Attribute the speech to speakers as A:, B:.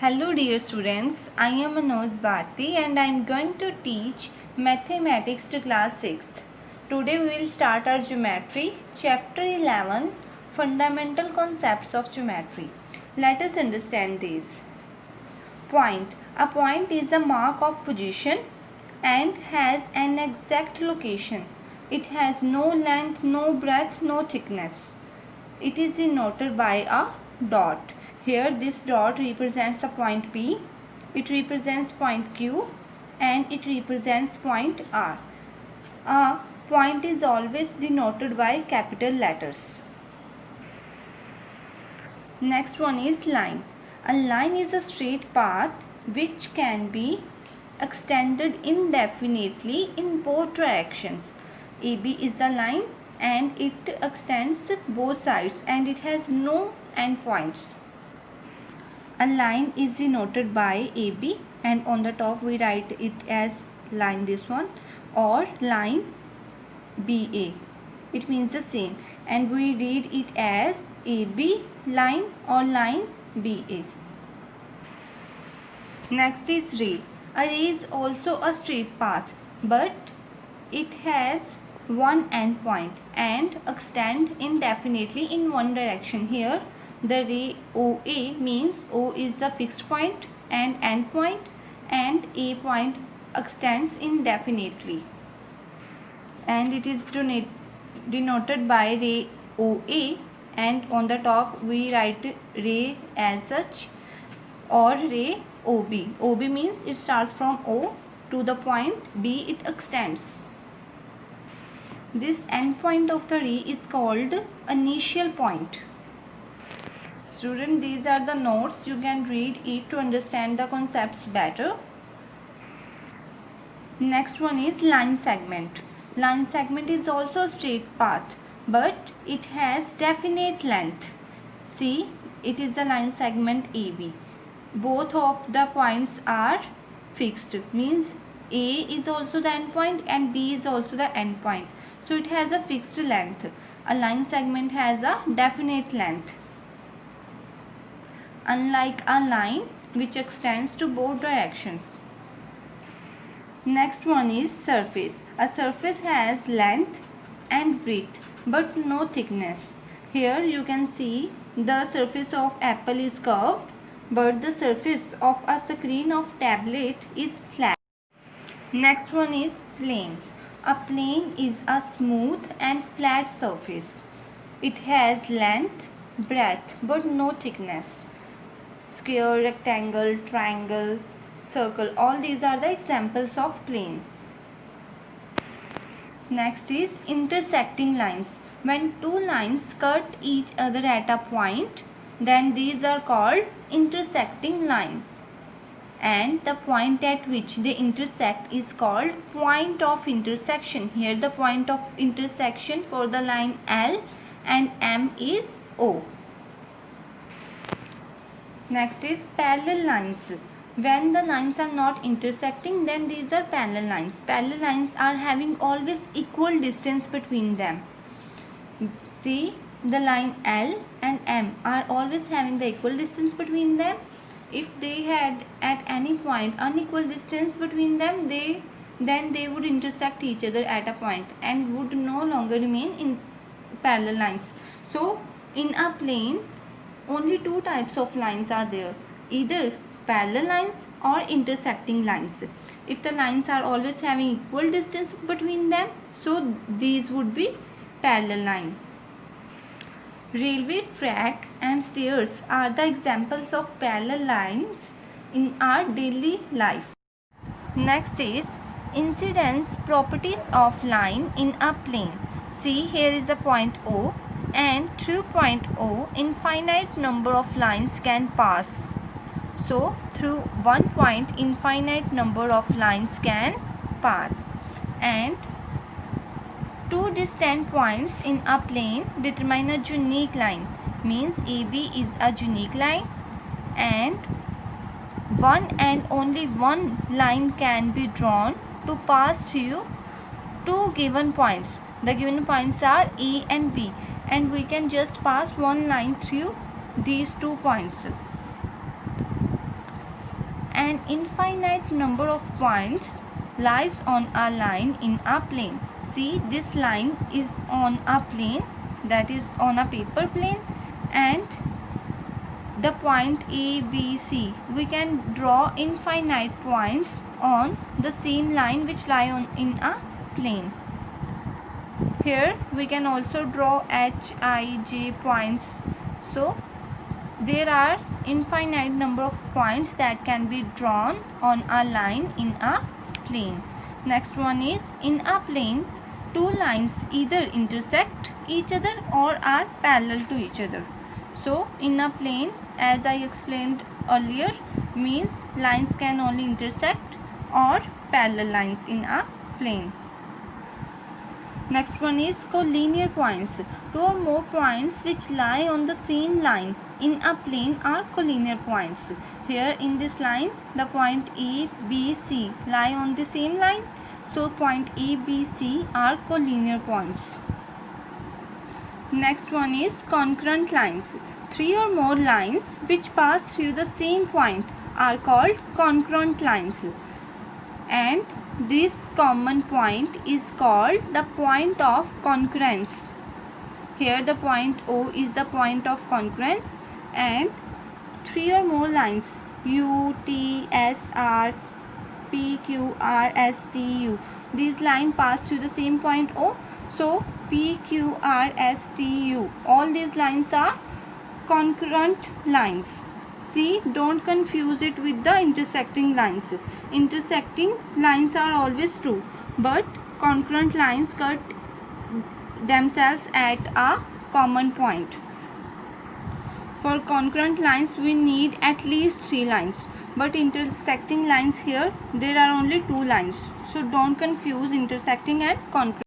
A: Hello dear students, I am Manoj Bharti and I am going to teach mathematics to class 6th. Today we will start our geometry, chapter 11, fundamental concepts of geometry. Let us understand these. Point. A point is a mark of position and has an exact location. It has no length, no breadth, no thickness. It is denoted by a dot. Here this dot represents a point P, it represents point Q and it represents point R. A point is always denoted by capital letters. Next one is line. A line is a straight path which can be extended indefinitely in both directions. AB is the line and it extends both sides and it has no endpoints. A line is denoted by AB and on the top we write it as line this one or line BA. It means the same and we read it as AB line or line BA. Next is ray. A ray is also a straight path but it has one endpoint and extend indefinitely in one direction. Here the ray OA means O is the fixed point and end point and A point extends indefinitely and it is denoted by ray OA and on the top we write ray as such or ray OB. OB means it starts from O to the point B, it extends. This end point of the ray is called initial point. Student, these are the notes. You can read it to understand the concepts better. Next one is line segment. Line segment is also a straight path but it has definite length. See, it is the line segment AB. Both of the points are fixed, means A is also the end point and B is also the end point. So it has a fixed length. A line segment has a definite length, unlike a line which extends to both directions. Next one is surface. A surface has length and width but no thickness. Here you can see the surface of apple is curved but the surface of a screen of tablet is flat. Next one is plane. A plane is a smooth and flat surface. It has length, breadth but no thickness. Square, rectangle, triangle, circle, all these are the examples of plane. Next is intersecting lines. When two lines cut each other at a point, then these are called intersecting line. And the point at which they intersect is called point of intersection. Here the point of intersection for the line L and M is O. Next is parallel lines. When the lines are not intersecting, then these are parallel lines. Parallel lines are having always equal distance between them. See, the line L and M are always having the equal distance between them. If they had at any point unequal distance between them, then they would intersect each other at a point and would no longer remain in parallel lines. So in a plane only two types of lines are there, either parallel lines or intersecting lines. If the lines are always having equal distance between them, so these would be parallel line. Railway track and stairs are the examples of parallel lines in our daily life. Next is incidence properties of line in a plane. See, here is the point O and through point O infinite number of lines can pass. So through one point infinite number of lines can pass and two distant points in a plane determine a unique line, means AB is a unique line and one and only one line can be drawn to pass through two given points. The given points are A and B and we can just pass one line through these 2 points. an infinite number of points lies on a line in a plane. See, this line is on a plane, that is on a paper plane, and the point A, B, C. We can draw infinite points on the same line which lie in a plane. Here we can also draw H, I, J points. So there are infinite number of points that can be drawn on a line in a plane. Next one is, in a plane, two lines either intersect each other or are parallel to each other. So in a plane, as I explained earlier, means lines can only intersect or parallel lines in a plane. Next one is collinear points. Two or more points which lie on the same line in a plane are collinear points. Here in this line, the point A, B, C lie on the same line. So point A, B, C are collinear points. Next one is concurrent lines. Three or more lines which pass through the same point are called concurrent lines. And this common point is called the point of concurrence. Here the point O is the point of concurrence, and three or more lines U, T, S, R, P, Q, R, S, T, U. These lines pass through the same point O. So P, Q, R, S, T, U. All these lines are concurrent lines. See, don't confuse it with the intersecting lines. Intersecting lines are always true, but concurrent lines cut themselves at a common point. For concurrent lines, we need at least 3 lines, but intersecting lines, here there are only 2 lines. So don't confuse intersecting and concurrent.